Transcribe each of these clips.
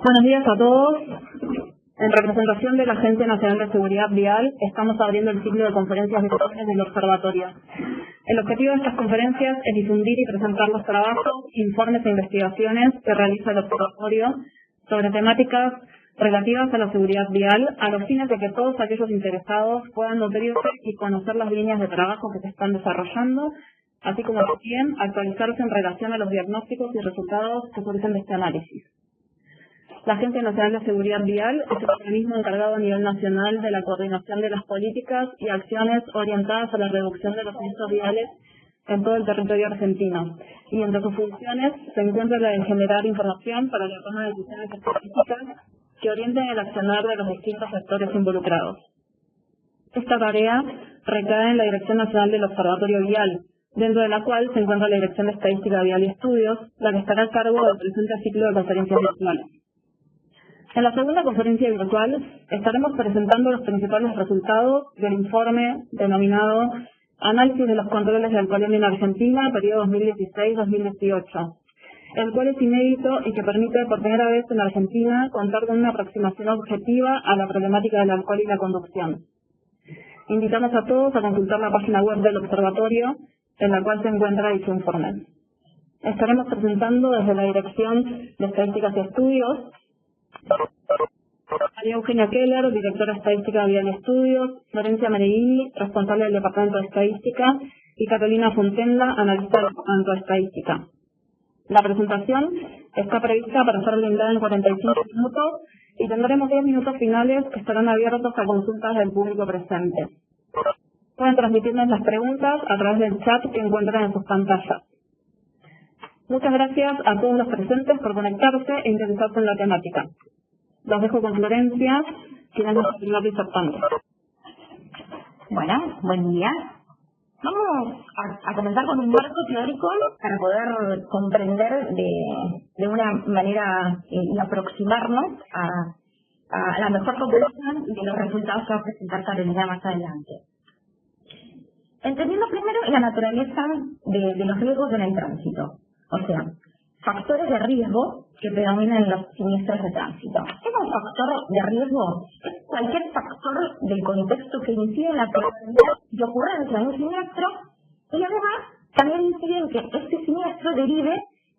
Buenos días a todos. En representación de la Agencia Nacional de Seguridad Vial, estamos abriendo el ciclo de conferencias virtuales del Observatorio. El objetivo de estas conferencias es difundir y presentar los trabajos, informes e investigaciones que realiza el Observatorio sobre temáticas relativas a la seguridad vial, a los fines de que todos aquellos interesados puedan nutrirse y conocer las líneas de trabajo que se están desarrollando, así como también actualizarse en relación a los diagnósticos y resultados que surgen de este análisis. La Agencia Nacional de Seguridad Vial es el organismo encargado a nivel nacional de la coordinación de las políticas y acciones orientadas a la reducción de los siniestros viales en todo el territorio argentino. Y entre sus funciones se encuentra la de generar información para la toma de decisiones específicas que orienten el accionar de los distintos sectores involucrados. Esta tarea recae en la Dirección Nacional del Observatorio Vial, dentro de la cual se encuentra la Dirección de Estadística Vial y Estudios, la que estará a cargo del presente ciclo de conferencias virtuales. En la segunda conferencia virtual estaremos presentando los principales resultados del informe denominado Análisis de los controles de alcoholemia en Argentina, periodo 2016-2018, el cual es inédito y que permite por primera vez en Argentina contar con una aproximación objetiva a la problemática del alcohol y la conducción. Invitamos a todos a consultar la página web del Observatorio, en la cual se encuentra dicho informe. Estaremos presentando desde la Dirección de Estadísticas y Estudios María Eugenia Keller, directora de Estadística Vial y Estudios, Florencia Meregini, responsable del Departamento de Estadística, y Carolina Fontenla, analista del Departamento de Estadística. La presentación está prevista para ser brindada en 45 minutos y tendremos 10 minutos finales que estarán abiertos a consultas del público presente. Pueden transmitirnos las preguntas a través del chat que encuentran en sus pantallas. Muchas gracias a todos los presentes por conectarse e interesarse en la temática. Los dejo con Florencia, quien es nuestra primera disertante. Bueno, buen día. Vamos a comenzar con un marco teórico para poder comprender de una manera y aproximarnos a la mejor comprensión de los resultados que va a presentar Carolina más adelante. Entendiendo primero la naturaleza de los riesgos en el tránsito, o sea, factores de riesgo que predominan en los siniestros de tránsito. ¿Qué es un factor de riesgo? Es cualquier factor del contexto que incide en la probabilidad de ocurrencia de un siniestro y además también incide en que este siniestro derive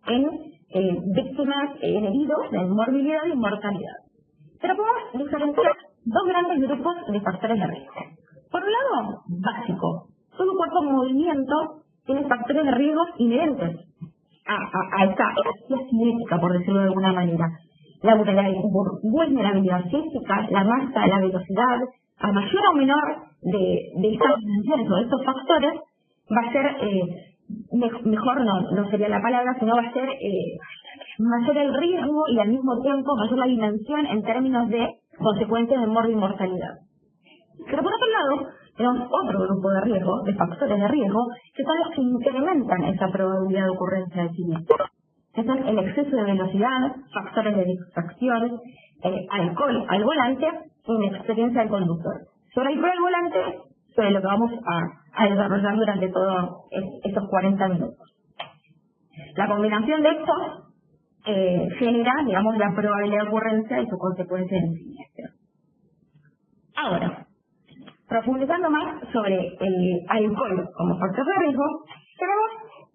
en víctimas, en heridos, en morbilidad y mortalidad. Pero podemos diferenciar dos grandes grupos de factores de riesgo. Por un lado, básico. Todo cuerpo en movimiento tiene factores de riesgo inherentes a esta cinética, por decirlo de alguna manera. La vulnerabilidad física, la masa, la velocidad, a mayor o menor de estas dimensiones o de estos factores, va a ser, mejor no sería la palabra, sino va a ser mayor el riesgo y al mismo tiempo mayor la dimensión en términos de consecuencias de muerte y mortalidad. Pero por otro lado, tenemos otro grupo de riesgo, de factores de riesgo, que son los que incrementan esa probabilidad de ocurrencia de siniestro. Que son el exceso de velocidad, factores de distracción, alcohol al volante y inexperiencia del conductor. Sobre alcohol al volante, sobre lo que vamos a desarrollar durante todos estos 40 minutos. La combinación de estos genera, digamos, la probabilidad de ocurrencia y su consecuencia en el siniestro. Ahora, profundizando más sobre el alcohol como factor de riesgo, tenemos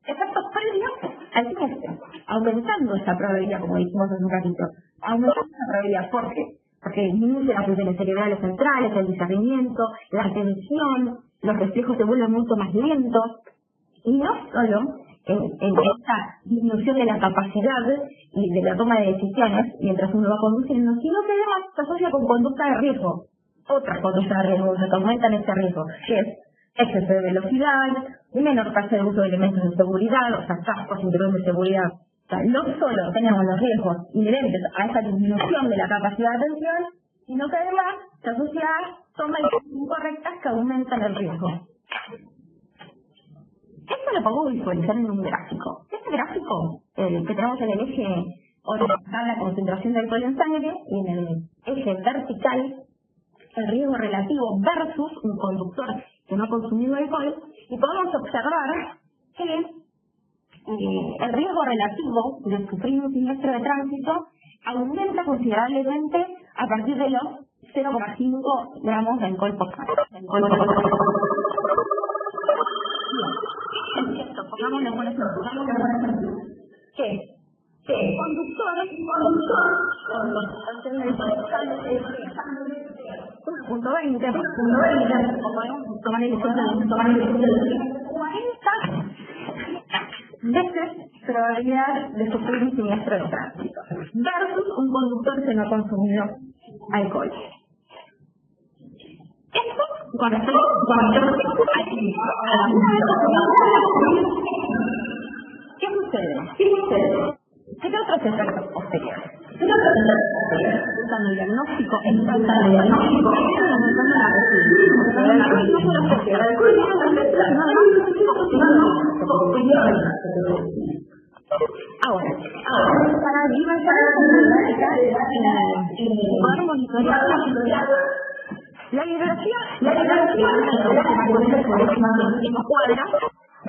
efectos previos al siniestro, aumentando esta probabilidad, como dijimos hace un ratito, aumentando esta probabilidad. ¿Por qué? Porque disminuye las funciones cerebrales centrales, el discernimiento, la atención, los reflejos se vuelven mucho más lentos, y no solo en esta disminución de la capacidad y de la toma de decisiones mientras uno va conduciendo, sino que además se asocia con conducta de riesgo. Otras conductas de riesgo que aumentan este riesgo, que es exceso de velocidad, menor tasa de uso de elementos de seguridad, o sea, cascos, cinturones de seguridad. O sea, no solo tenemos los riesgos inherentes a esa disminución de la capacidad de atención, sino que además se asocia a tomas incorrectas que aumentan el riesgo. Esto lo podemos visualizar en un gráfico. Este gráfico, el que tenemos en el eje horizontal, la concentración de alcohol en sangre, y en el eje vertical, el riesgo relativo versus un conductor que no ha consumido alcohol, y podemos observar que el riesgo relativo de sufrir un siniestro de tránsito aumenta considerablemente a partir de los 0,5 gramos de alcohol por gramo. Pongámoslo por ejemplo, que conductores con 1.20, o podemos tomar el ejemplo de 40 veces probabilidad de sufrir un siniestro de tránsito versus un conductor que no consumió alcohol. Esto con respecto al siniestro. ¿Qué sucede? ¿Qué otros efectos posteriores? El diagnóstico, ahora, para dimensionar poder monitorear la bibliografía en cuadra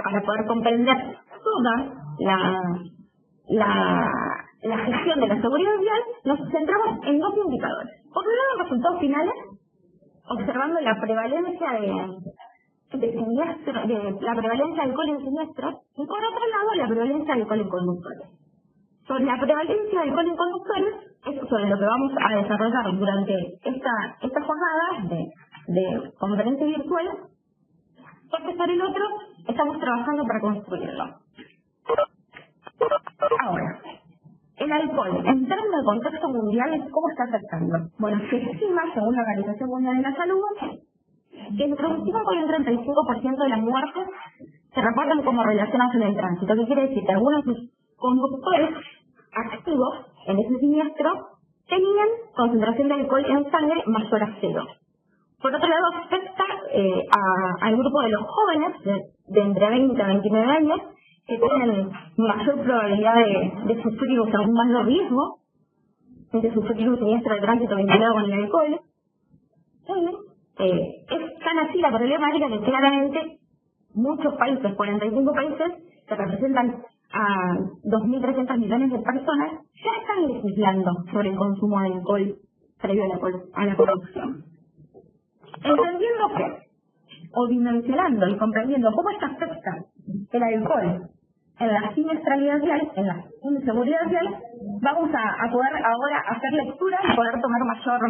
para poder comprender toda la gestión de la seguridad vial, nos centramos en dos indicadores. Por un lado, resultados finales, observando la prevalencia de siniestros, de la prevalencia de alcohol en siniestros, y por otro lado, la prevalencia de alcohol en conductores. Sobre la prevalencia de alcohol en conductores, es sobre lo que vamos a desarrollar durante esta jornada de conferencia virtual, porque sobre el otro estamos trabajando para construirlo. Ahora, el alcohol, en términos de contexto mundial, ¿cómo está afectando? Bueno, se estima, según la Organización Mundial de la Salud, que entre un 5 y un 35% de las muertes se reportan como relacionadas en el tránsito. ¿Qué quiere decir? Que algunos conductores activos en ese siniestro tenían concentración de alcohol en sangre mayor a 0. Por otro lado, afecta al grupo de los jóvenes de entre 20 a 29 años, que tienen mayor probabilidad de sufrir o un mayor riesgo de sufrir un siniestro de tránsito vinculado con el alcohol. Es tan así la problemática que claramente muchos países, 45 países, que representan a 2.300 millones de personas, ya están legislando sobre el consumo de alcohol previo a la conducción. Entendiendo que, o dimensionando y comprendiendo cómo esto afecta el alcohol en la siniestralidad vial, en la inseguridad vial, vamos a poder ahora hacer lectura y poder tomar mayor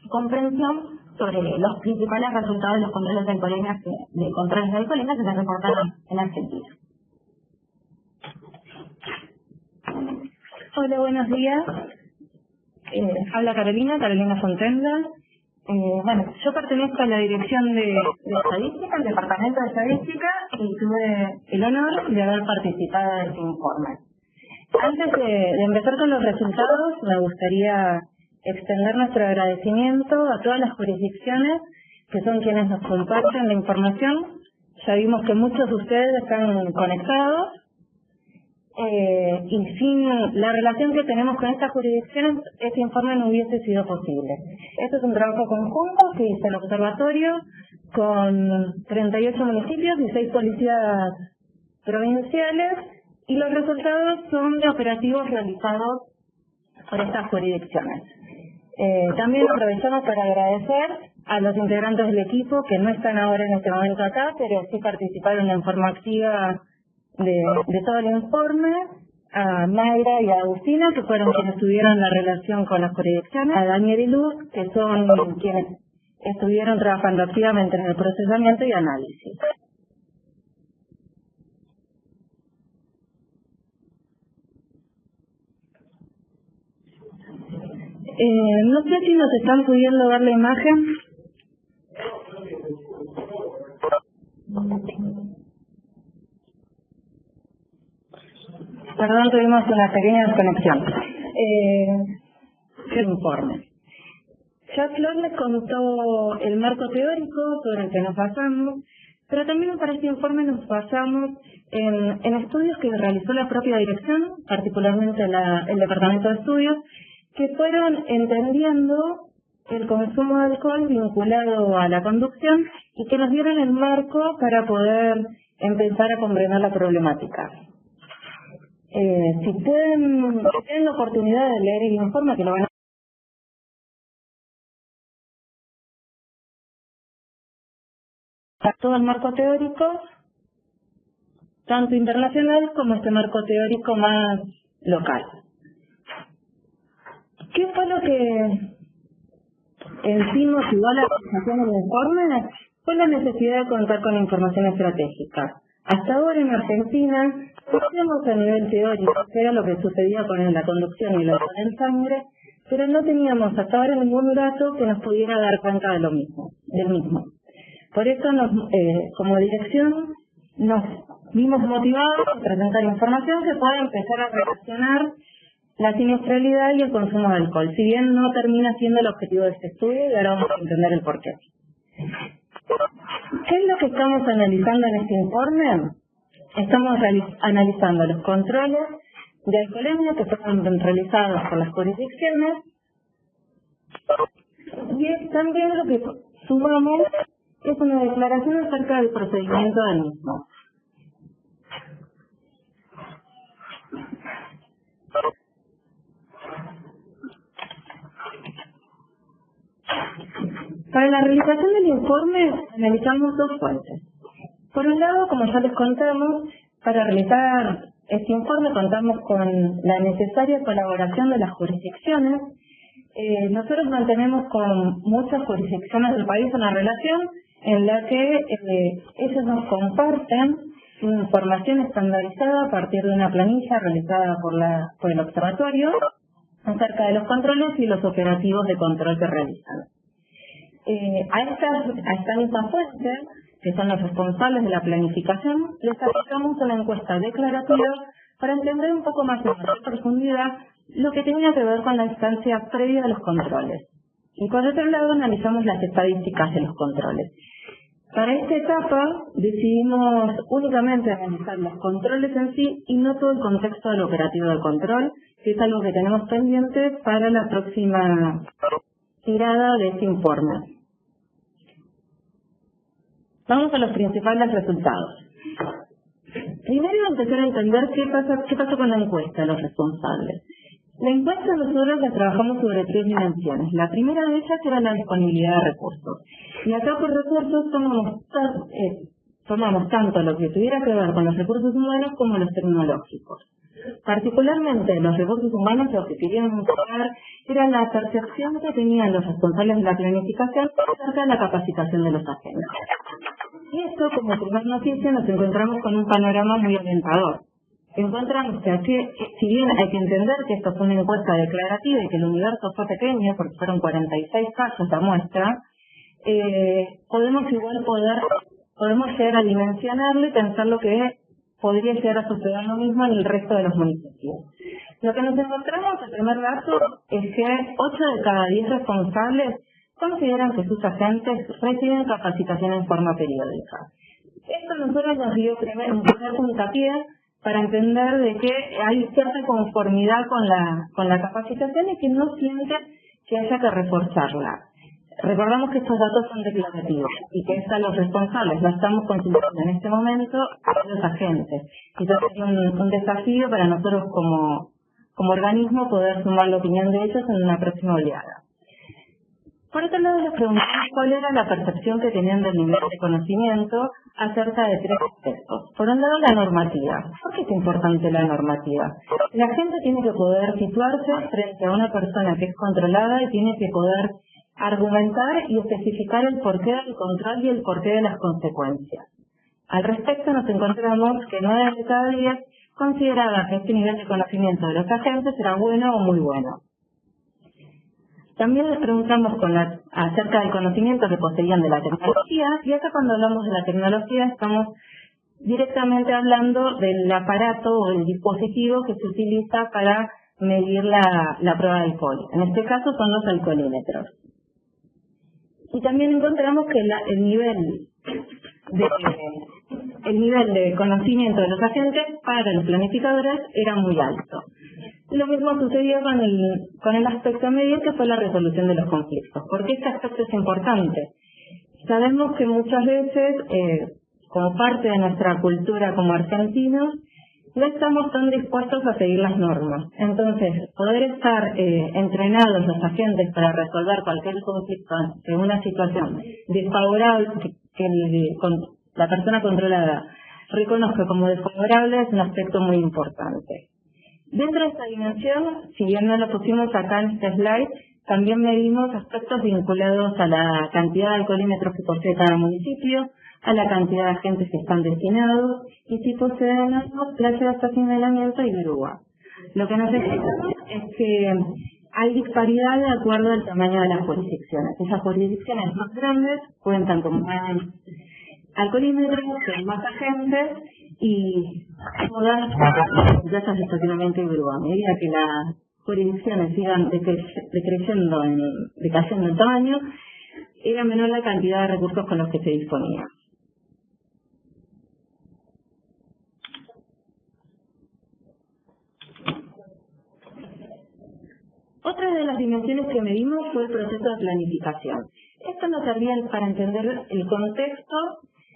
comprensión sobre los principales resultados de los controles de alcoholemia que se reportaron en Argentina. Hola, buenos días. Habla Carolina Fontenda. Bueno, yo pertenezco a la Dirección de Estadística, el Departamento de Estadística, y tuve el honor de haber participado de este informe. Antes de empezar con los resultados, me gustaría extender nuestro agradecimiento a todas las jurisdicciones que son quienes nos comparten la información. Ya vimos que muchos de ustedes están conectados. Y sin la relación que tenemos con estas jurisdicciones, este informe no hubiese sido posible. Esto es un trabajo conjunto que hizo el observatorio con 38 municipios y 6 policías provinciales, y los resultados son de operativos realizados por estas jurisdicciones. También aprovechamos para agradecer a los integrantes del equipo que no están ahora en este momento acá, pero sí participaron en forma activa de todo el informe, a Mayra y a Agustina, que fueron quienes tuvieron la relación con las jurisdicciones, a Daniel y Luz, que son quienes estuvieron trabajando activamente en el procesamiento y análisis. No sé si nos están pudiendo ver la imagen. Perdón, tuvimos una pequeña desconexión. El informe. Ya Flor les contó el marco teórico sobre el que nos basamos, pero también para este informe nos basamos en estudios que realizó la propia dirección, particularmente el Departamento de Estudios, que fueron entendiendo el consumo de alcohol vinculado a la conducción y que nos dieron el marco para poder empezar a comprender la problemática. Si tienen la oportunidad de leer el informe, que lo van a todo el marco teórico, tanto internacional como este marco teórico más local. ¿Qué fue lo que en sí motivó la realización del informe? Fue la necesidad de contar con información estratégica. Hasta ahora en Argentina, conocíamos a nivel teórico qué era lo que sucedía con la conducción y el alcohol en sangre, pero no teníamos hasta ahora ningún dato que nos pudiera dar cuenta de del mismo. Por eso, como dirección, nos vimos motivados a presentar información que pueda empezar a relacionar la siniestralidad y el consumo de alcohol, si bien no termina siendo el objetivo de este estudio, y ahora vamos a entender el porqué. ¿Qué es lo que estamos analizando en este informe? Estamos analizando los controles de alcoholemia que fueron realizados por las jurisdicciones, y también lo que sumamos es una declaración acerca del procedimiento del mismo. Para la realización del informe analizamos dos fuentes. Por un lado, como ya les contamos, para realizar este informe contamos con la necesaria colaboración de las jurisdicciones. Nosotros mantenemos con muchas jurisdicciones del país una relación en la que ellos nos comparten información estandarizada a partir de una planilla realizada por el observatorio acerca de los controles y los operativos de control que realizan. A esta misma fuente, que son los responsables de la planificación, les aplicamos una encuesta declarativa para entender un poco más en mayor profundidad lo que tenía que ver con la instancia previa de los controles. Y por otro lado analizamos las estadísticas de los controles. Para esta etapa decidimos únicamente analizar los controles en sí y no todo el contexto del operativo de control, que es algo que tenemos pendiente para la próxima tirada de este informe. Vamos a los principales resultados. Primero empezar a entender qué pasó con la encuesta de los responsables. La encuesta nosotros la trabajamos sobre 3 dimensiones. La primera de ellas era la disponibilidad de recursos. Y acá por recursos tomamos tanto lo que tuviera que ver con los recursos humanos como los tecnológicos. Particularmente los recursos humanos lo que queríamos mostrar era la percepción que tenían los responsables de la planificación acerca de la capacitación de los agentes. Y esto, como primer noticia, nos encontramos con un panorama muy orientador. Encontramos que, si bien hay que entender que esto fue una encuesta declarativa y que el universo fue pequeño, porque fueron 46 casos la muestra, podemos llegar a dimensionarlo y pensar lo que podría llegar a suceder lo mismo en el resto de los municipios. Lo que nos encontramos, el primer dato, es que 8 de cada 10 responsables consideran que sus agentes reciben capacitación en forma periódica. Esto a nosotros nos dio un primer puntapié para entender de que hay cierta conformidad con la capacitación y que no sienten que haya que reforzarla. Recordamos que estos datos son declarativos y que están los responsables, lo estamos considerando en este momento a los agentes. Y eso sería un desafío para nosotros como organismo poder sumar la opinión de ellos en una próxima oleada. Por otro lado, les preguntamos cuál era la percepción que tenían del nivel de conocimiento acerca de 3 aspectos. Por un lado, la normativa. ¿Por qué es importante la normativa? La gente tiene que poder situarse frente a una persona que es controlada y tiene que poder argumentar y especificar el porqué del control y el porqué de las consecuencias. Al respecto, nos encontramos que 9 de cada 10 consideraba que este nivel de conocimiento de los agentes era bueno o muy bueno. También les preguntamos acerca del conocimiento que poseían de la tecnología, y acá cuando hablamos de la tecnología estamos directamente hablando del aparato o del dispositivo que se utiliza para medir la prueba de alcohol. En este caso son los alcoholímetros. Y también encontramos que el nivel de conocimiento de los agentes para los planificadores era muy alto. Lo mismo sucedió con el aspecto medio, que fue la resolución de los conflictos. ¿Por qué este aspecto es importante? Sabemos que muchas veces, como parte de nuestra cultura como argentinos, no estamos tan dispuestos a seguir las normas. Entonces, poder estar entrenados los agentes para resolver cualquier conflicto en una situación desfavorable que la persona controlada reconozca como desfavorable es un aspecto muy importante. Dentro de esta dimensión, si bien no lo pusimos acá en este slide, también medimos aspectos vinculados a la cantidad de alcoholímetros que posee cada municipio, a la cantidad de agentes que están destinados y si poseen clases de estacionamiento y grúa. Lo que nos explica es que hay disparidad de acuerdo al tamaño de las jurisdicciones. Esas jurisdicciones más grandes cuentan con más alcoholímetros, con más agentes y todas las plazas de estacionamiento y grúa. A medida que las jurisdicciones sigan decayendo en tamaño, era menor la cantidad de recursos con los que se disponía. Otra de las dimensiones que medimos fue el proceso de planificación. Esto nos servía para entender el contexto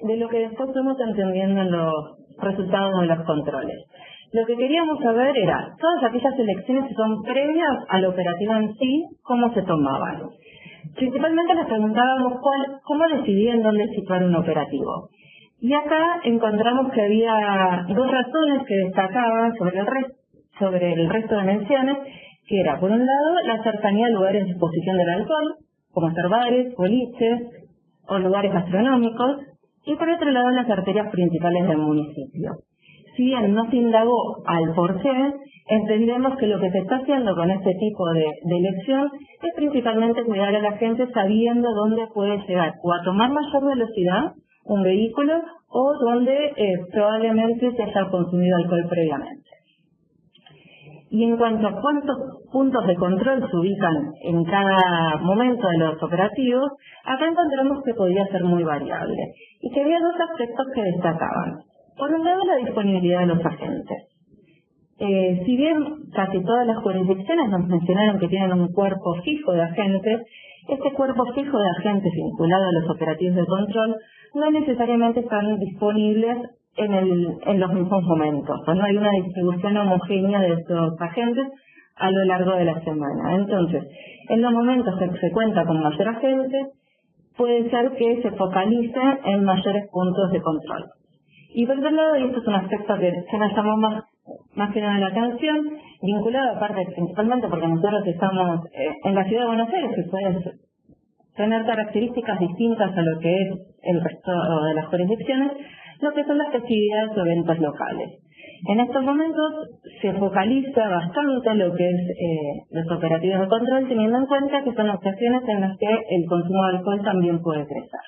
de lo que después fuimos entendiendo en los resultados de los controles. Lo que queríamos saber era todas aquellas elecciones que son previas al operativo en sí, cómo se tomaban. Principalmente nos preguntábamos cómo decidían dónde situar un operativo. Y acá encontramos que había dos razones que destacaban sobre el resto de menciones, que era, por un lado, la cercanía a lugares de exposición del alcohol, como ser bares, boliches o lugares gastronómicos, y por otro lado, las arterias principales del municipio. Si bien no se indagó al por qué, entendemos que lo que se está haciendo con este tipo de elección es principalmente cuidar a la gente sabiendo dónde puede llegar o a tomar mayor velocidad un vehículo o donde probablemente se haya consumido alcohol previamente. Y en cuanto a cuántos puntos de control se ubican en cada momento de los operativos, acá encontramos que podía ser muy variable y que había dos aspectos que destacaban. Por un lado, la disponibilidad de los agentes. Si bien casi todas las jurisdicciones nos mencionaron que tienen un cuerpo fijo de agentes, este cuerpo fijo de agentes vinculado a los operativos de control no necesariamente están disponibles en los mismos momentos. No hay una distribución homogénea de estos agentes a lo largo de la semana. Entonces, en los momentos que se cuenta con mayor agente, puede ser que se focalice en mayores puntos de control. Y por otro lado, y esto es un aspecto que nos llamó más que nada la atención, vinculado aparte principalmente porque nosotros estamos en la ciudad de Buenos Aires, que puede tener características distintas a lo que es el resto de las jurisdicciones, lo que son las festividades o eventos locales. En estos momentos se focaliza bastante lo que es los operativos de control, teniendo en cuenta que son ocasiones en las que el consumo de alcohol también puede crecer.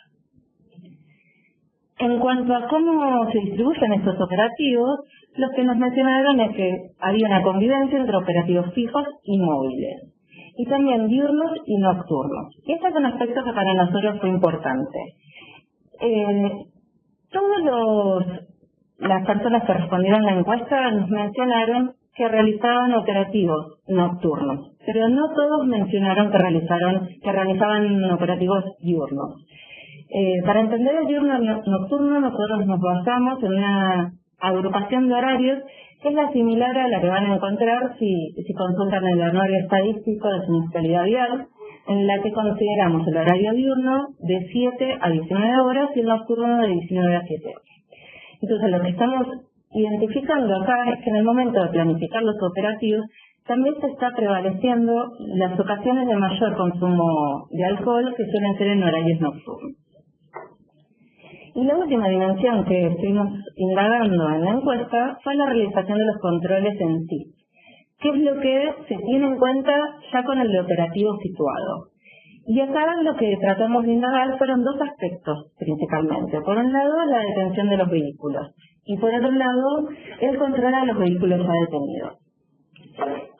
En cuanto a cómo se distribuyen estos operativos, los que nos mencionaron es que había una convivencia entre operativos fijos y móviles, y también diurnos y nocturnos. Y este es un aspecto que para nosotros fue importante. Las personas que respondieron a la encuesta nos mencionaron que realizaban operativos nocturnos, pero no todos mencionaron que realizaban operativos diurnos. Para entender el diurno nocturno, nosotros nos basamos en una agrupación de horarios que es la similar a la que van a encontrar si consultan el anuario estadístico de siniestralidad vial, en la que consideramos el horario diurno de 7 a 19 horas y el nocturno de 19 a 7 horas. Entonces, lo que estamos identificando acá es que en el momento de planificar los operativos también se está prevaleciendo las ocasiones de mayor consumo de alcohol que suelen ser en horarios nocturnos. Y la última dimensión que estuvimos indagando en la encuesta fue la realización de los controles en sí. ¿Qué es lo que se tiene en cuenta ya con el operativo situado? Y acá lo que tratamos de indagar fueron dos aspectos principalmente. Por un lado, la detención de los vehículos y por otro lado, el control a los vehículos ya detenidos.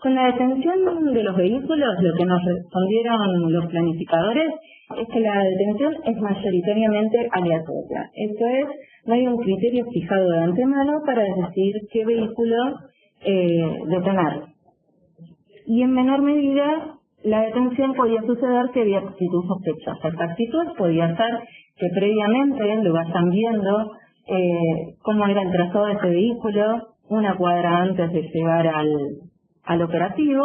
Con la detención de los vehículos, lo que nos respondieron los planificadores es que la detención es mayoritariamente aleatoria. Esto es, no hay un criterio fijado de antemano para decidir qué vehículo detener. Y en menor medida, la detención podía suceder que había actitud sospechosa. Esta actitud podía ser que previamente lo vayan viendo cómo era el trazado de ese vehículo, una cuadra antes de llegar al operativo,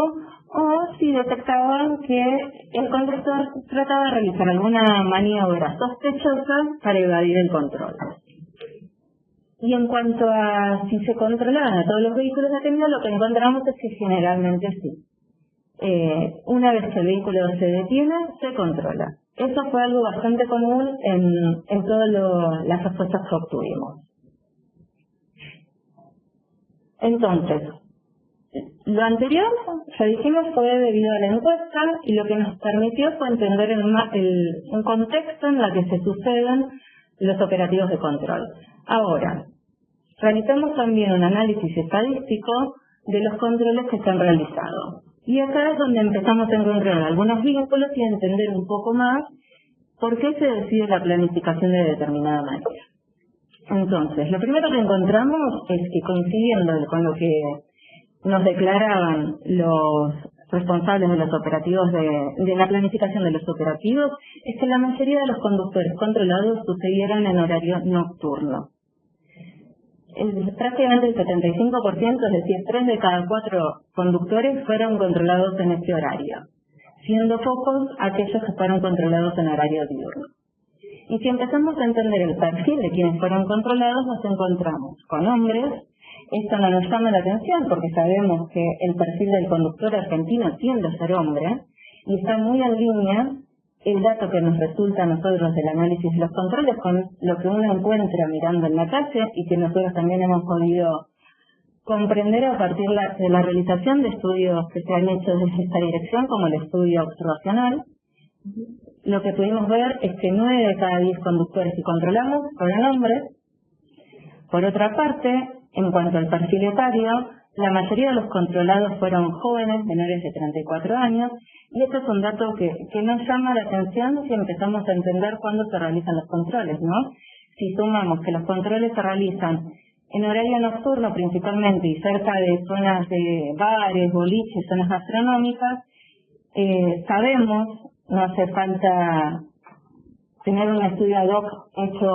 o si detectaban que el conductor trataba de realizar alguna maniobra sospechosa para evadir el control. Y en cuanto a si se controlaban a todos los vehículos detenidos, lo que encontramos es que generalmente sí. Una vez que el vehículo se detiene, se controla. Eso fue algo bastante común en todas las respuestas que obtuvimos. Entonces, lo anterior, ya dijimos, fue debido a la encuesta y lo que nos permitió fue entender un contexto en el que se suceden los operativos de control. Ahora, realizamos también un análisis estadístico de los controles que se han realizado. Y acá es donde empezamos a encontrar algunos vínculos y a entender un poco más por qué se decide la planificación de determinada manera. Entonces, lo primero que encontramos es que, coincidiendo con lo que nos declaraban los responsables de los operativos de la planificación de los operativos, es que la mayoría de los conductores controlados sucedieron en horario nocturno. Prácticamente el 75%, es decir, 3 de cada 4 conductores fueron controlados en este horario, siendo pocos aquellos que fueron controlados en horario diurno. Y si empezamos a entender el perfil de quienes fueron controlados, nos encontramos con hombres. Esto no nos llama la atención porque sabemos que el perfil del conductor argentino tiende a ser hombre y está muy en línea el dato que nos resulta a nosotros del análisis de los controles con lo que uno encuentra mirando en la calle y que nosotros también hemos podido comprender a partir de la realización de estudios que se han hecho desde esta dirección, como el estudio observacional. Lo que pudimos ver es que 9 de cada 10 conductores que controlamos fueron hombres. Por otra parte, en cuanto al perfil etario, la mayoría de los controlados fueron jóvenes, menores de 34 años, y este es un dato que nos llama la atención si empezamos a entender cuándo se realizan los controles, ¿no? Si sumamos que los controles se realizan en horario nocturno principalmente y cerca de zonas de bares, boliches, zonas gastronómicas, sabemos, no hace falta tener un estudio ad hoc hecho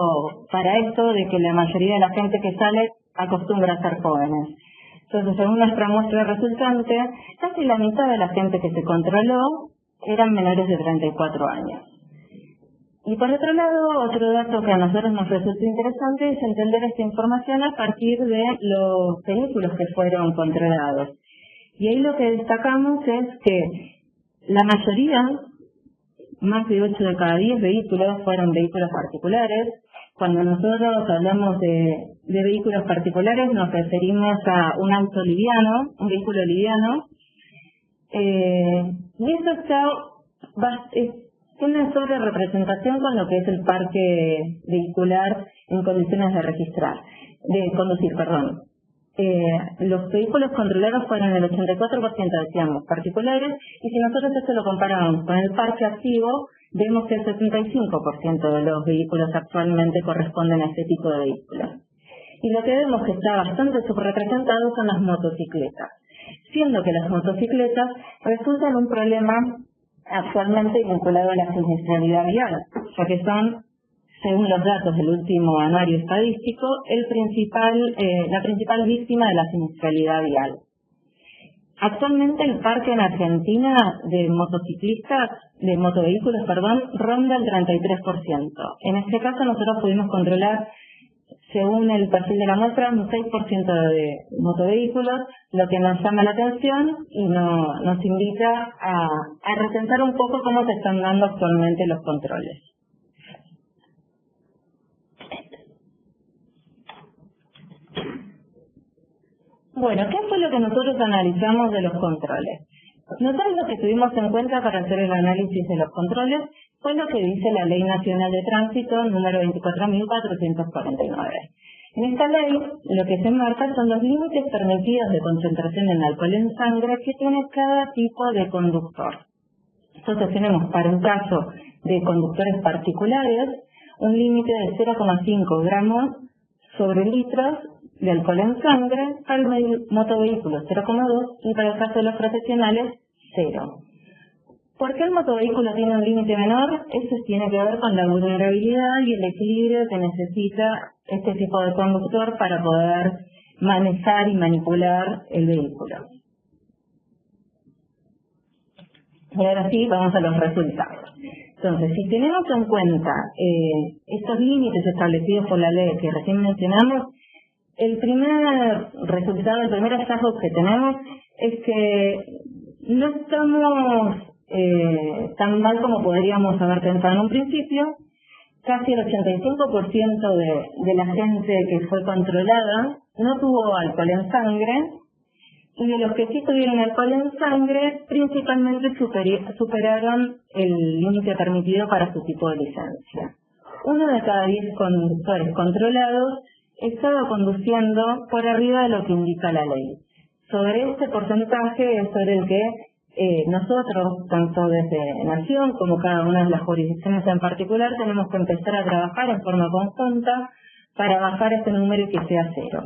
para esto, de que la mayoría de la gente que sale acostumbra a ser jóvenes. Entonces, según nuestra muestra resultante, casi la mitad de la gente que se controló eran menores de 34 años. Y por otro lado, otro dato que a nosotros nos resulta interesante es entender esta información a partir de los vehículos que fueron controlados. Y ahí lo que destacamos es que la mayoría, más de 8 de cada 10 vehículos, fueron vehículos particulares. Cuando nosotros hablamos de vehículos particulares nos referimos a un auto liviano, un vehículo liviano, y eso tiene una sobre representación con lo que es el parque vehicular en condiciones de conducir. Los vehículos controlados fueron el 84%, decíamos, particulares, y si nosotros esto lo comparamos con el parque activo, vemos que el 75% de los vehículos actualmente corresponden a este tipo de vehículos. Y lo que vemos que está bastante subrepresentado son las motocicletas, siendo que las motocicletas resultan un problema actualmente vinculado a la siniestralidad vial, ya que son, según los datos del último anuario estadístico, la principal víctima de la siniestralidad vial. Actualmente el parque en Argentina de motovehículos, ronda el 33%. En este caso nosotros pudimos controlar, según el perfil de la muestra, un 6% de motovehículos, lo que nos llama la atención y nos invita a repensar un poco cómo se están dando actualmente los controles. Bueno, ¿qué fue lo que nosotros analizamos de los controles? Nosotros lo que tuvimos en cuenta para hacer el análisis de los controles fue lo que dice la Ley Nacional de Tránsito número 24.449. En esta ley lo que se marca son los límites permitidos de concentración en alcohol en sangre que tiene cada tipo de conductor. Entonces tenemos para un caso de conductores particulares un límite de 0,5 gramos sobre litros de alcohol en sangre, para el motovehículo 0,2 y para el caso de los profesionales 0. ¿Por qué el motovehículo tiene un límite menor? Eso tiene que ver con la vulnerabilidad y el equilibrio que necesita este tipo de conductor para poder manejar y manipular el vehículo. Y ahora sí, vamos a los resultados. Entonces, si tenemos en cuenta estos límites establecidos por la ley que recién mencionamos, el primer resultado, el primer hallazgo que tenemos es que no estamos tan mal como podríamos haber pensado en un principio. Casi el 85% de la gente que fue controlada no tuvo alcohol en sangre, y de los que sí tuvieron alcohol en sangre, principalmente superaron el límite permitido para su tipo de licencia. 1 de cada 10 conductores controlados estaba conduciendo por arriba de lo que indica la ley. Sobre este porcentaje es sobre el que nosotros, tanto desde Nación como cada una de las jurisdicciones en particular, tenemos que empezar a trabajar en forma conjunta para bajar este número y que sea 0.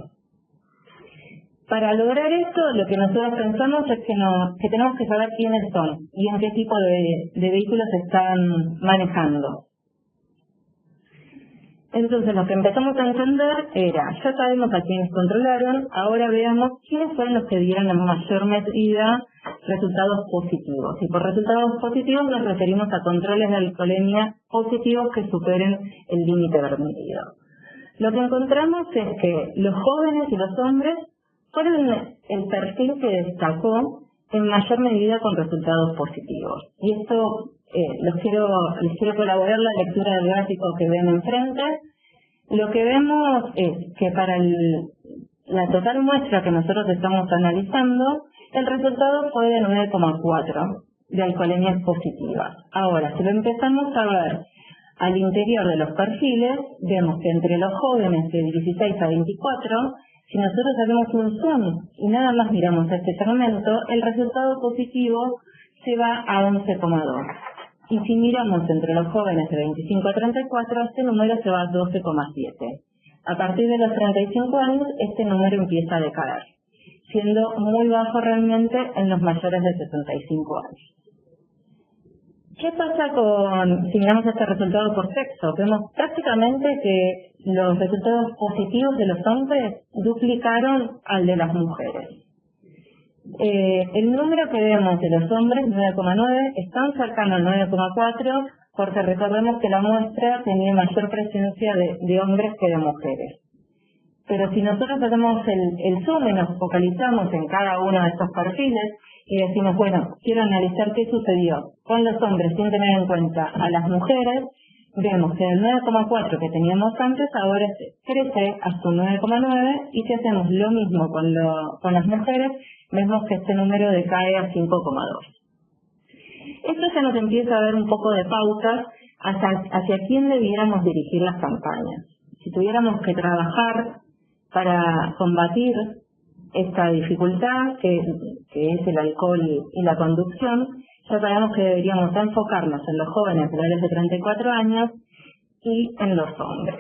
Para lograr esto, lo que nosotros pensamos es que tenemos que saber quiénes son y en qué tipo de vehículos están manejando. Entonces, lo que empezamos a entender era, ya sabemos a quiénes controlaron, ahora veamos quiénes fueron los que dieron en mayor medida resultados positivos. Y por resultados positivos nos referimos a controles de alcoholemia positivos que superen el límite permitido. Lo que encontramos es que los jóvenes y los hombres fueron el perfil que destacó en mayor medida con resultados positivos. Y esto les quiero colaborar la lectura del gráfico que ven enfrente. Lo que vemos es que para la total muestra que nosotros estamos analizando, el resultado fue de 9,4 de alcoholemias positivas. Ahora, si lo empezamos a ver al interior de los perfiles, vemos que entre los jóvenes de 16 a 24, si nosotros hacemos un zoom y nada más miramos este segmento, el resultado positivo se va a 11,2. Y si miramos entre los jóvenes de 25 a 34, este número se va a 12,7. A partir de los 35 años, este número empieza a decaer, siendo muy bajo realmente en los mayores de 65 años. ¿Qué pasa si miramos este resultado por sexo? Vemos prácticamente que los resultados positivos de los hombres duplicaron al de las mujeres. El número que vemos de los hombres, 9,9, es tan cercano al 9,4 porque recordemos que la muestra tenía mayor presencia de hombres que de mujeres. Pero si nosotros hacemos el zoom y nos focalizamos en cada uno de estos perfiles y decimos, bueno, quiero analizar qué sucedió con los hombres sin tener en cuenta a las mujeres, vemos que el 9,4 que teníamos antes ahora crece hasta un 9,9, y si hacemos lo mismo con las mujeres, vemos que este número decae a 5,2. Esto ya nos empieza a dar un poco de pautas hacia quién debiéramos dirigir las campañas. Si tuviéramos que trabajar para combatir esta dificultad que es el alcohol y la conducción, ya sabemos que deberíamos enfocarnos en los jóvenes menores de 34 años y en los hombres.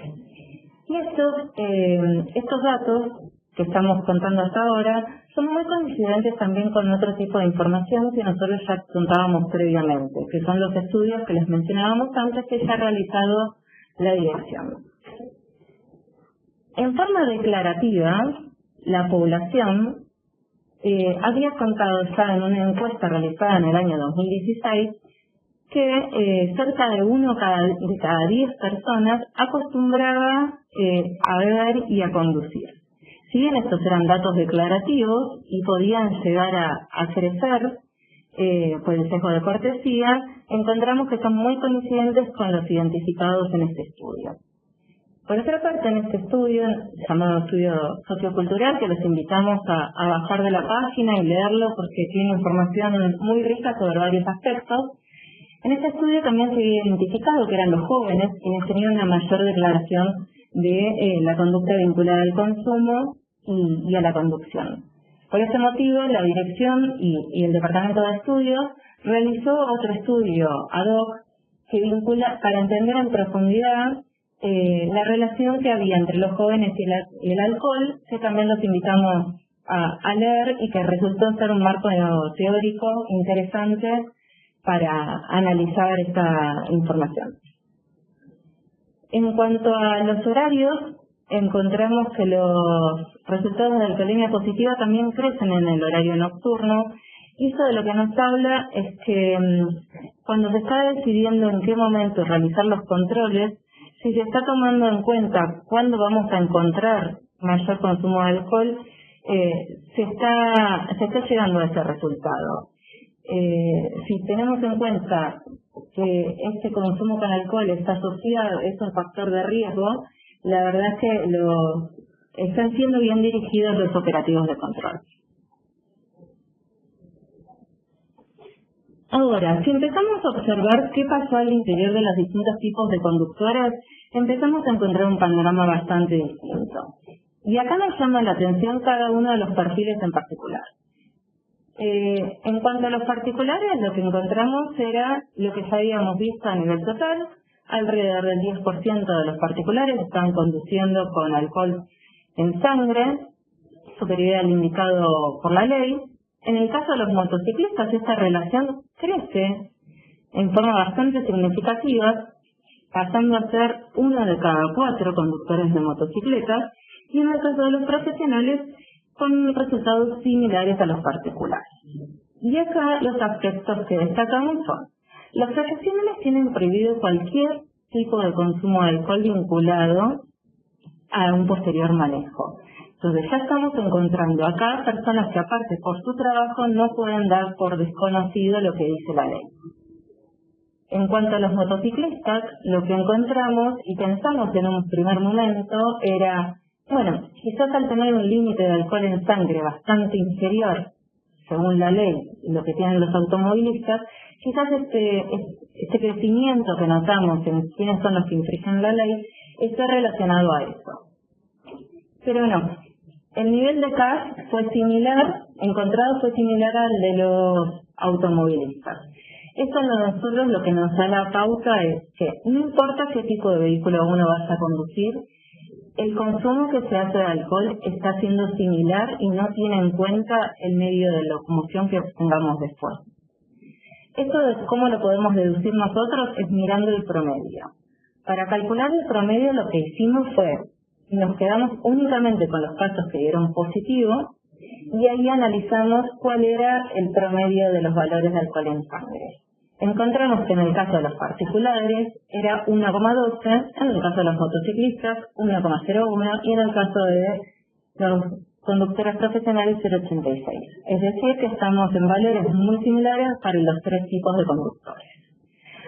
Y estos datos que estamos contando hasta ahora son muy coincidentes también con otro tipo de información que nosotros ya contábamos previamente, que son los estudios que les mencionábamos antes que ya ha realizado la dirección. En forma declarativa, la población había contado ya en una encuesta realizada en el año 2016 que cerca de 1 de cada 10 personas acostumbraba a beber y a conducir. Si bien estos eran datos declarativos y podían llegar a crecer por el sesgo de cortesía, encontramos que son muy coincidentes con los identificados en este estudio. Por otra parte, en este estudio, llamado estudio sociocultural, que los invitamos a bajar de la página y leerlo porque tiene información muy rica sobre varios aspectos, en este estudio también se había identificado que eran los jóvenes quienes tenían una mayor declaración de la conducta vinculada al consumo y a la conducción. Por ese motivo, la dirección y el Departamento de Estudios realizó otro estudio ad hoc que vincula, para entender en profundidad la relación que había entre los jóvenes y el alcohol, que también los invitamos a leer y que resultó ser un marco teórico interesante para analizar esta información. En cuanto a los horarios, encontramos que los resultados de alcoholemia positiva también crecen en el horario nocturno, y eso de lo que nos habla es que cuando se está decidiendo en qué momento realizar los controles, si se está tomando en cuenta cuándo vamos a encontrar mayor consumo de alcohol, se está llegando a ese resultado. Si tenemos en cuenta que este consumo con alcohol está asociado, es un factor de riesgo, la verdad es que están siendo bien dirigidos los operativos de control. Ahora, si empezamos a observar qué pasó al interior de los distintos tipos de conductores, empezamos a encontrar un panorama bastante distinto. Y acá nos llama la atención cada uno de los perfiles en particular. En cuanto a los particulares, lo que encontramos era lo que ya habíamos visto a nivel total. Alrededor del 10% de los particulares están conduciendo con alcohol en sangre, superior al indicado por la ley. En el caso de los motociclistas, esta relación crece en forma bastante significativa, pasando a ser 1 de cada 4 conductores de motocicletas, y en el caso de los profesionales, con resultados similares a los particulares. Y acá los aspectos que destacamos son: los profesionales tienen prohibido cualquier tipo de consumo de alcohol vinculado a un posterior manejo. Entonces ya estamos encontrando acá personas que, aparte por su trabajo, no pueden dar por desconocido lo que dice la ley. En cuanto a los motociclistas, lo que encontramos y pensamos en un primer momento era, bueno, quizás al tener un límite de alcohol en sangre bastante inferior, según la ley, lo que tienen los automovilistas, quizás este crecimiento que notamos en quiénes son los que infringen la ley esté relacionado a eso. Pero no, el nivel de CAS encontrado fue similar al de los automovilistas. Esto a nosotros lo que nos da la pauta es que no importa qué tipo de vehículo uno vaya a conducir, el consumo que se hace de alcohol está siendo similar y no tiene en cuenta el medio de locomoción que tengamos después. Esto de cómo lo podemos deducir nosotros es mirando el promedio. Para calcular el promedio lo que hicimos fue, nos quedamos únicamente con los casos que dieron positivo y ahí analizamos cuál era el promedio de los valores de alcohol en sangre. Encontramos que en el caso de los particulares era 1,12, en el caso de los motociclistas 1,01 y en el caso de los conductores profesionales 0,86. Es decir, que estamos en valores muy similares para los 3 tipos de conductores.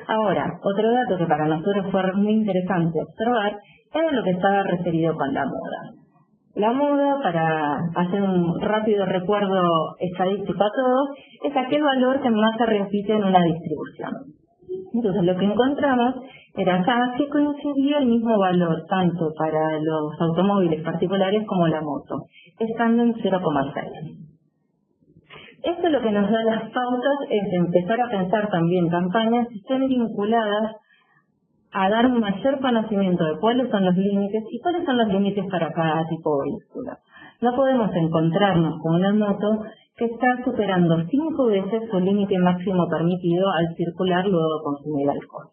Ahora, otro dato que para nosotros fue muy interesante observar era lo que estaba referido con la moda. La moda, para hacer un rápido recuerdo estadístico a todos, es aquel valor que más se repite en una distribución. Entonces lo que encontramos era acá que coincidía el mismo valor tanto para los automóviles particulares como la moto, estando en 0,6. Esto lo que nos da las pautas es empezar a pensar también campañas que estén vinculadas a dar un mayor conocimiento de cuáles son los límites y cuáles son los límites para cada tipo de vehículo. No podemos encontrarnos con una moto que está superando 5 veces su límite máximo permitido al circular luego de consumir alcohol.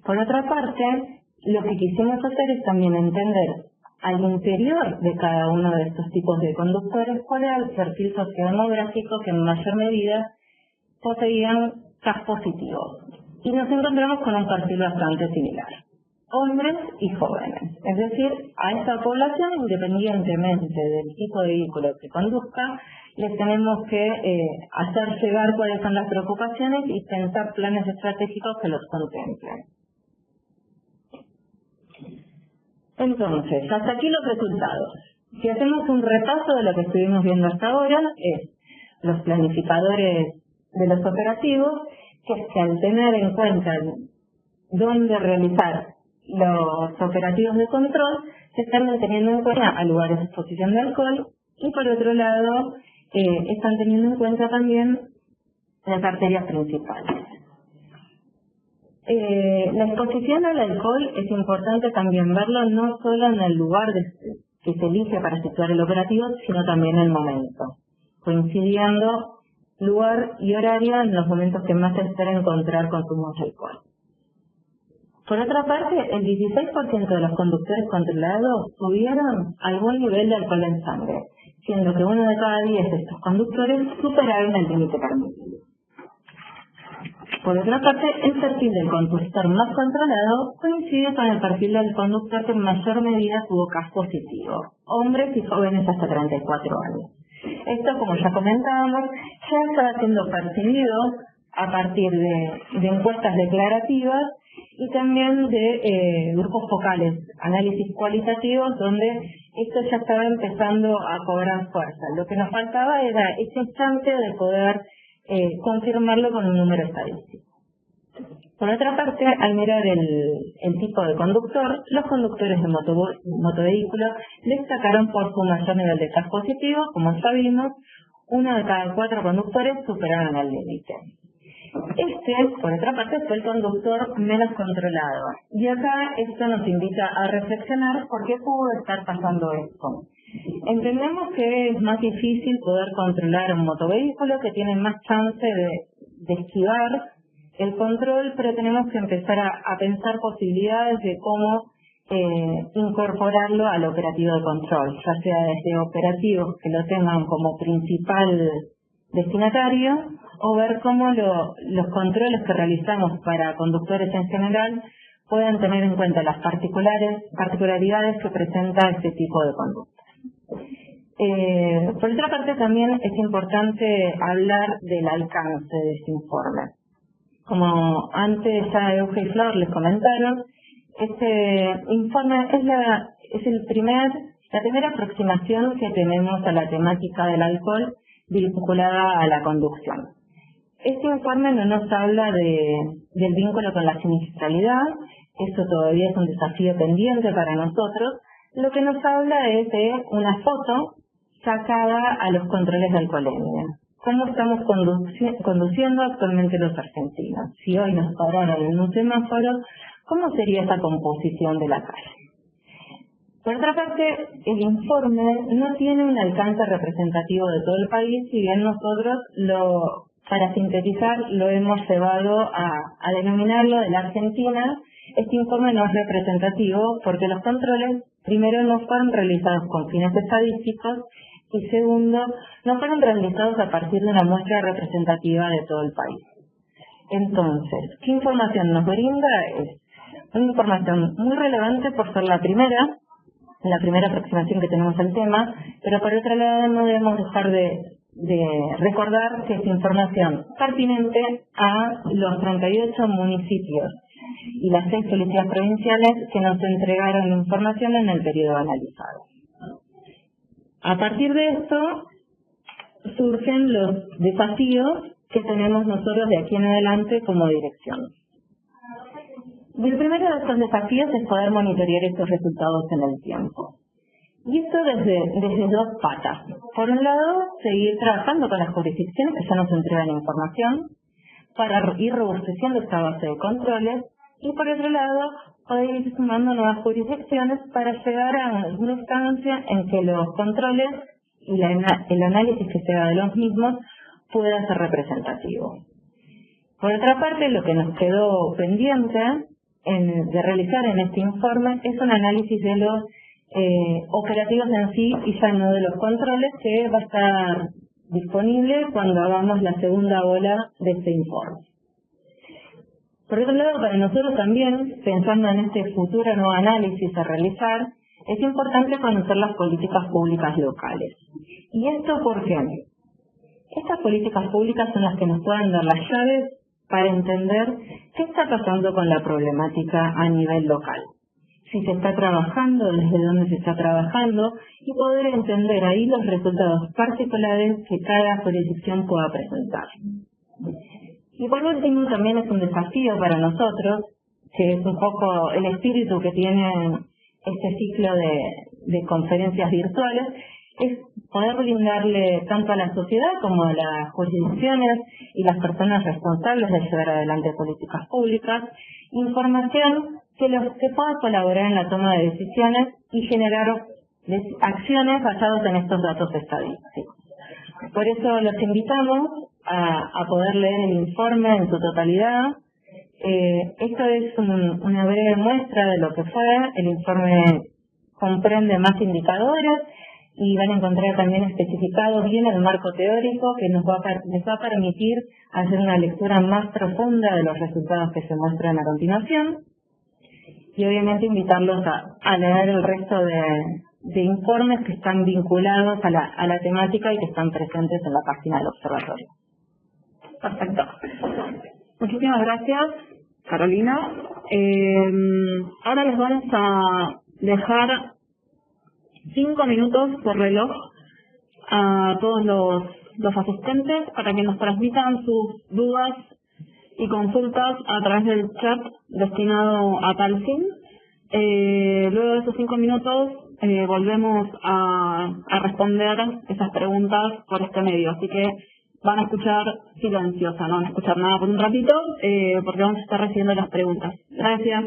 Por otra parte, lo que quisimos hacer es también entender al interior de cada uno de estos tipos de conductores cuál era el perfil sociodemográfico que en mayor medida poseían CAS positivos. Y nos encontramos con un perfil bastante similar: hombres y jóvenes. Es decir, a esta población, independientemente del tipo de vehículo que conduzca, les tenemos que hacer llegar cuáles son las preocupaciones y pensar planes estratégicos que los contemplen. Entonces, hasta aquí los resultados. Si hacemos un repaso de lo que estuvimos viendo hasta ahora, es los planificadores de los operativos, que al tener en cuenta dónde realizar los operativos de control, se están teniendo en cuenta a lugares de exposición de alcohol y por otro lado están teniendo en cuenta también las arterias principales. La exposición al alcohol es importante también verlo no solo en el lugar que se elige para situar el operativo, sino también en el momento, coincidiendo lugar y horario en los momentos que más se espera encontrar consumos de alcohol. Por otra parte, el 16% de los conductores controlados tuvieron algún nivel de alcohol en sangre, siendo que 1 de cada 10 de estos conductores superaron el límite permitido. Por otra parte, el perfil del conductor más controlado coincide con el perfil del conductor que en mayor medida tuvo CAS positivo, hombres y jóvenes hasta 34 años. Esto, como ya comentábamos, ya está siendo percibido a partir de encuestas declarativas y también de grupos focales, análisis cualitativos, donde esto ya estaba empezando a cobrar fuerza. Lo que nos faltaba era ese instante de poder confirmarlo con un número estadístico. Por otra parte, al mirar el tipo de conductor, los conductores de motovehículos destacaron por su mayor nivel de CAS positivo. Como ya vimos, 1 de cada 4 conductores superaron el límite. Por otra parte, fue el conductor menos controlado. Y acá esto nos invita a reflexionar por qué pudo estar pasando esto. Entendemos que es más difícil poder controlar un motovehículo, que tiene más chance de esquivar el control, pero tenemos que empezar a pensar posibilidades de cómo incorporarlo al operativo de control, ya sea desde operativos que lo tengan como principal destinatario, o ver cómo los controles que realizamos para conductores en general puedan tener en cuenta las particularidades que presenta este tipo de conducta. Por otra parte, también es importante hablar del alcance de este informe. Como antes ya Euge y Flor les comentaron, este informe es la primera aproximación que tenemos a la temática del alcohol vinculada a la conducción. Este informe no nos habla del vínculo con la sinistralidad, eso todavía es un desafío pendiente para nosotros. Lo que nos habla es de una foto sacada a los controles de alcoholemia. ¿Cómo estamos conduciendo actualmente los argentinos? Si hoy nos pararan en un semáforo, ¿cómo sería esa composición de la calle? Por otra parte, el informe no tiene un alcance representativo de todo el país, si bien nosotros, para sintetizar, lo hemos llevado a denominarlo de la Argentina. Este informe no es representativo porque los controles, primero, no fueron realizados con fines estadísticos, y segundo, no fueron realizados a partir de una muestra representativa de todo el país. Entonces, ¿qué información nos brinda? Es una información muy relevante por ser la primera aproximación que tenemos al tema, pero por otro lado no debemos dejar de recordar que es información pertinente a los 38 municipios y las 6 policías provinciales que nos entregaron información en el periodo analizado. A partir de esto surgen los desafíos que tenemos nosotros de aquí en adelante como dirección. Y el primero de estos desafíos es poder monitorear estos resultados en el tiempo. Y esto desde 2 patas. Por un lado, seguir trabajando con las jurisdicciones que ya nos entregan información para ir robusteciendo esta base de controles, y por otro lado, poder ir sumando nuevas jurisdicciones para llegar a una instancia en que los controles y el análisis que se haga de los mismos pueda ser representativo. Por otra parte, lo que nos quedó pendiente de realizar en este informe es un análisis de los operativos en sí y ya no de los controles, que va a estar disponible cuando hagamos la segunda ola de este informe. Por otro lado, para nosotros también, pensando en este futuro nuevo análisis a realizar, es importante conocer las políticas públicas locales. ¿Y esto por qué? Estas políticas públicas son las que nos pueden dar las llaves para entender qué está pasando con la problemática a nivel local. Si se está trabajando, desde dónde se está trabajando, y poder entender ahí los resultados particulares que cada jurisdicción pueda presentar. Y por último, también es un desafío para nosotros, que es un poco el espíritu que tiene este ciclo de conferencias virtuales, es poder brindarle tanto a la sociedad como a las jurisdicciones y las personas responsables de llevar adelante políticas públicas, información que pueda colaborar en la toma de decisiones y generar acciones basadas en estos datos estadísticos. Por eso los invitamos a poder leer el informe en su totalidad, Esto es una breve muestra de lo que fue. El informe comprende más indicadores y van a encontrar también especificado bien el marco teórico que les va a permitir hacer una lectura más profunda de los resultados que se muestran a continuación. Y obviamente invitarlos a leer el resto de informes que están vinculados a la temática y que están presentes en la página del observatorio. Perfecto. Muchísimas gracias, Carolina. Ahora les vamos a dejar 5 minutos por reloj a todos los asistentes para que nos transmitan sus dudas y consultas a través del chat destinado a tal fin. Luego de esos 5 minutos volvemos a responder esas preguntas por este medio, así que van a escuchar silencios, no van a escuchar nada por un ratito porque vamos a estar recibiendo las preguntas. Gracias.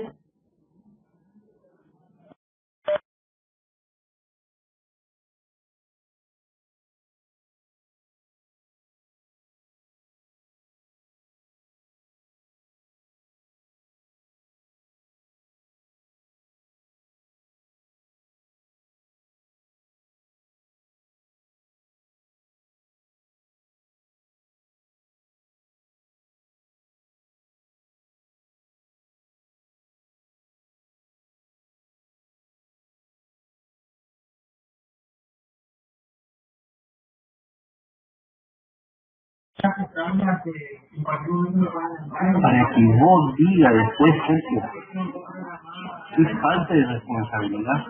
Para que vos digas después, Sergio, es falta de responsabilidad.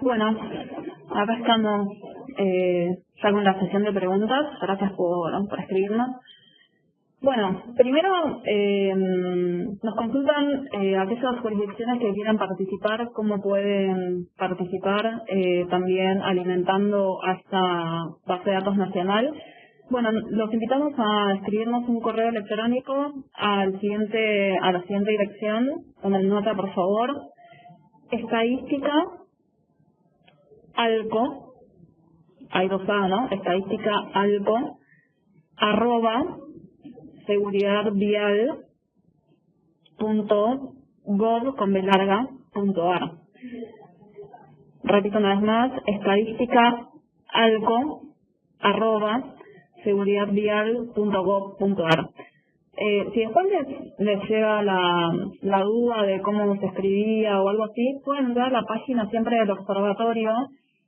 Bueno, acá estamos ya con la sesión de preguntas. Gracias por escribirnos. Bueno, primero nos consultan aquellas jurisdicciones que quieran participar, cómo pueden participar también alimentando a esta base de datos nacional. Bueno, los invitamos a escribirnos un correo electrónico a la siguiente dirección, con el nota por favor, estadística alco, hay dos A, ¿no? Estadística alco, @seguridadvial.gov.ar. Repito una vez más, estadística alco, @seguridadvial.gov.ar. Si después les llega la duda de cómo se escribía o algo así, pueden entrar a la página siempre del observatorio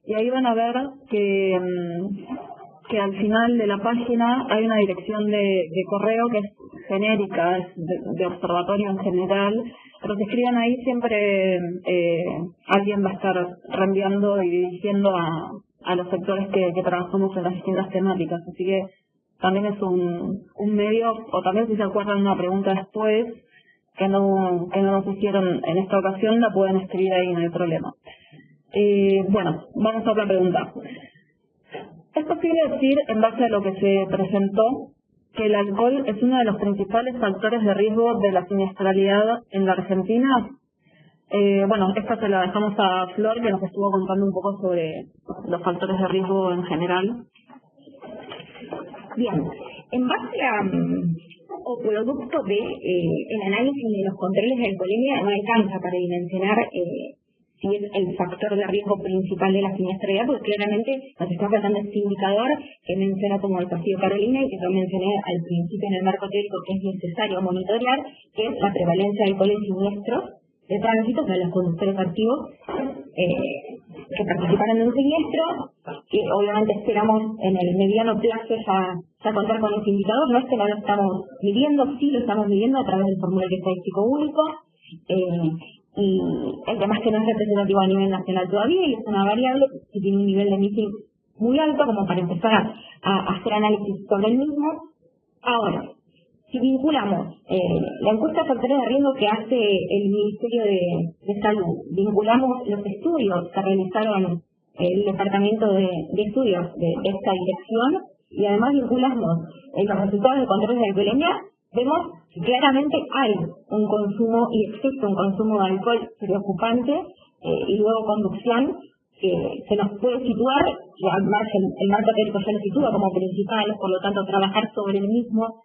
y ahí van a ver que al final de la página hay una dirección de correo que es genérica, es de observatorio en general, pero si escriben ahí siempre alguien va a estar reenviando y dirigiendo a los sectores que trabajamos en las distintas temáticas, así que también es un medio, o también si se acuerdan una pregunta después que no nos hicieron en esta ocasión, la pueden escribir ahí, no hay problema. Bueno, vamos a otra pregunta. ¿Es posible decir, en base a lo que se presentó, que el alcohol es uno de los principales factores de riesgo de la siniestralidad en la Argentina? Bueno, esta se la dejamos a Flor, que nos estuvo contando un poco sobre los factores de riesgo en general. Bien, en base a o producto de el análisis de los controles de alcoholemia no alcanza para dimensionar si es el factor de riesgo principal de la siniestralidad, porque claramente nos está faltando este indicador que menciona como el Paseo Carolina y que yo mencioné al principio en el marco teórico que es necesario monitorear, que es la prevalencia de alcohol en siniestros de tránsito de los conductores activos que participaron en un siniestro, que obviamente esperamos en el mediano plazo ya contar con ese indicador. No es que no lo estamos midiendo, sí lo estamos midiendo a través del formulario estadístico único, y el tema es que no es representativo a nivel nacional todavía y es una variable que tiene un nivel de emitir muy alto como para empezar a hacer análisis sobre el mismo. Ahora, si vinculamos la encuesta de factores de riesgo que hace el Ministerio de Salud, vinculamos los estudios que realizaron el Departamento de Estudios de esta dirección y además vinculamos los resultados de control de alcoholemia, vemos que claramente hay un consumo y existe un consumo de alcohol preocupante y luego conducción que se nos puede situar, y al margen, el marco teórico ya lo sitúa como principal, por lo tanto trabajar sobre el mismo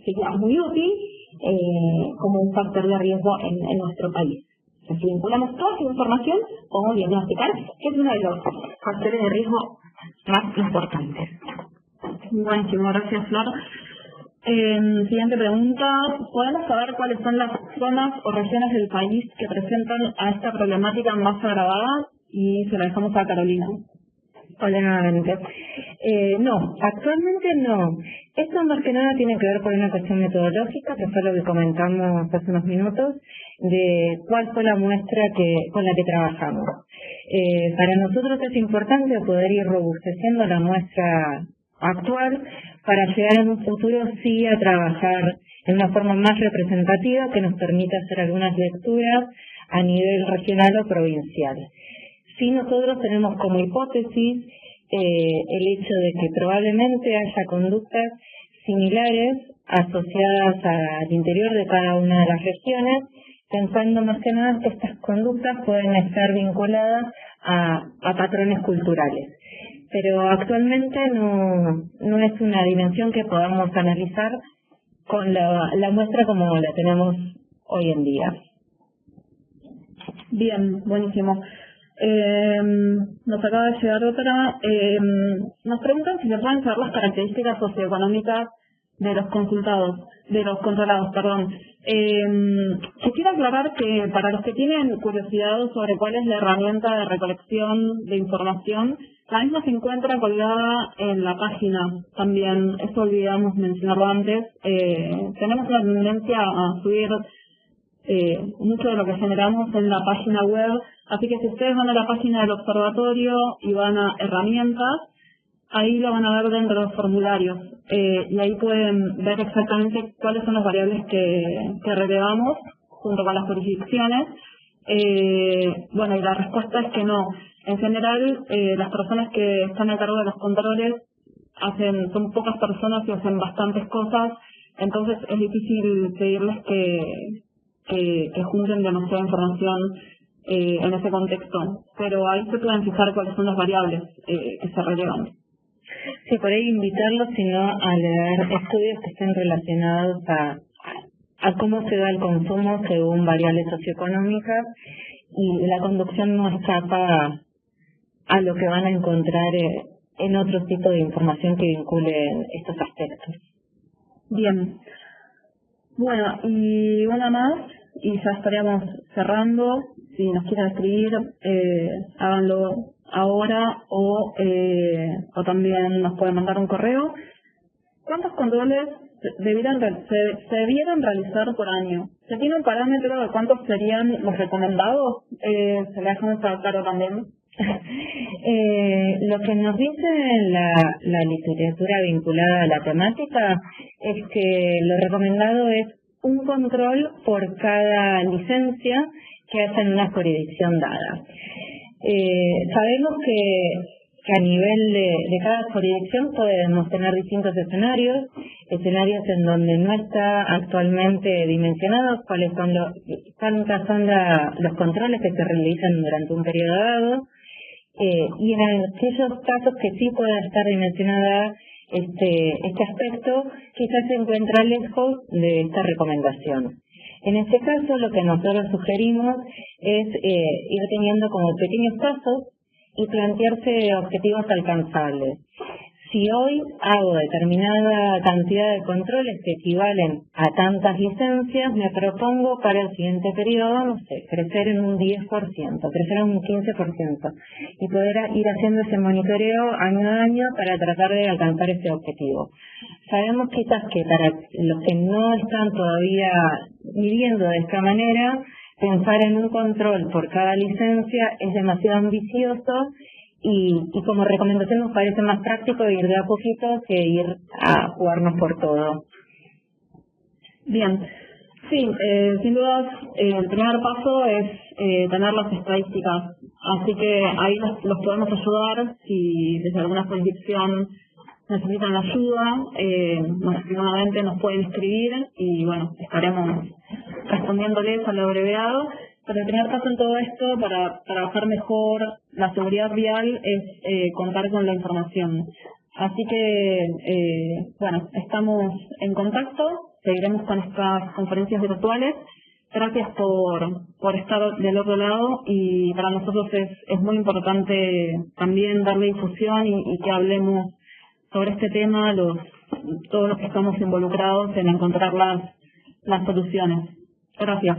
sería muy útil como un factor de riesgo en nuestro país. O sea, si vinculamos toda esa información, podemos diagnosticar que es uno de los factores de riesgo más importantes. Buenísimo, gracias Flor. Siguiente pregunta. ¿Podemos saber cuáles son las zonas o regiones del país que presentan a esta problemática más agravada? Y se la dejamos a Carolina. Hola nuevamente. No, actualmente no. Esto más que nada tiene que ver con una cuestión metodológica, que fue lo que comentamos hace unos minutos, de cuál fue la muestra con la que trabajamos. Para nosotros es importante poder ir robusteciendo la muestra actual para llegar en un futuro sí a trabajar en una forma más representativa que nos permita hacer algunas lecturas a nivel regional o provincial. Sí, nosotros tenemos como hipótesis el hecho de que probablemente haya conductas similares asociadas al interior de cada una de las regiones, pensando más que nada que estas conductas pueden estar vinculadas a patrones culturales. Pero actualmente no es una dimensión que podamos analizar con la muestra como la tenemos hoy en día. Bien, buenísimo. Nos acaba de llegar otra. Nos preguntan si se pueden saber las características socioeconómicas de los controlados, perdón. Quisiera aclarar que para los que tienen curiosidad sobre cuál es la herramienta de recolección de información, la misma se encuentra colgada en la página también. Eso olvidamos mencionarlo antes. Tenemos la tendencia a subir mucho de lo que generamos en la página web, así que si ustedes van a la página del observatorio y van a herramientas, ahí lo van a ver dentro de los formularios y ahí pueden ver exactamente cuáles son las variables que relevamos junto con las jurisdicciones. Bueno, y la respuesta es que no. En general, las personas que están a cargo de los controles son pocas personas y hacen bastantes cosas, entonces es difícil pedirles que junten demasiada información en ese contexto, pero ahí se pueden fijar cuáles son las variables que se relevan. Sí, por ahí invitarlos, sino a leer estudios que estén relacionados a cómo se da el consumo según variables socioeconómicas, y la conducción no escapa a lo que van a encontrar en otro tipo de información que vincule estos aspectos. Bien. Bueno, y una más, y ya estaríamos cerrando. Si nos quieren escribir, háganlo ahora o también nos pueden mandar un correo. ¿Cuántos controles se debieran realizar por año? ¿Se tiene un parámetro de cuántos serían los recomendados? ¿Se le dejan estar claro también? Lo que nos dice la literatura vinculada a la temática es que lo recomendado es un control por cada licencia que haya en una jurisdicción dada. Sabemos que a nivel de cada jurisdicción podemos tener distintos escenarios en donde no está actualmente dimensionados cuántos son los controles que se realizan durante un periodo dado, y en aquellos casos que sí pueda estar dimensionada este aspecto, quizás se encuentra lejos de esta recomendación. En este caso, lo que nosotros sugerimos es ir teniendo como pequeños pasos y plantearse objetivos alcanzables. Si hoy hago determinada cantidad de controles que equivalen a tantas licencias, me propongo para el siguiente periodo, no sé, crecer en un 10%, crecer en un 15%, y poder ir haciendo ese monitoreo año a año para tratar de alcanzar ese objetivo. Sabemos quizás que para los que no están todavía midiendo de esta manera, pensar en un control por cada licencia es demasiado ambicioso, y como recomendación nos parece más práctico ir de a poquito que ir a jugarnos por todo. Bien, sí, sin duda el primer paso es tener las estadísticas, así que ahí los podemos ayudar si desde alguna jurisdicción necesitan ayuda, nuevamente nos pueden escribir y bueno, estaremos respondiéndoles a lo abreviado. Pero el primer paso en todo esto para trabajar mejor la seguridad vial es contar con la información. Así que, bueno, estamos en contacto, seguiremos con estas conferencias virtuales. Gracias por estar del otro lado, y para nosotros es muy importante también darle difusión y que hablemos sobre este tema todos los que estamos involucrados en encontrar las soluciones. Gracias.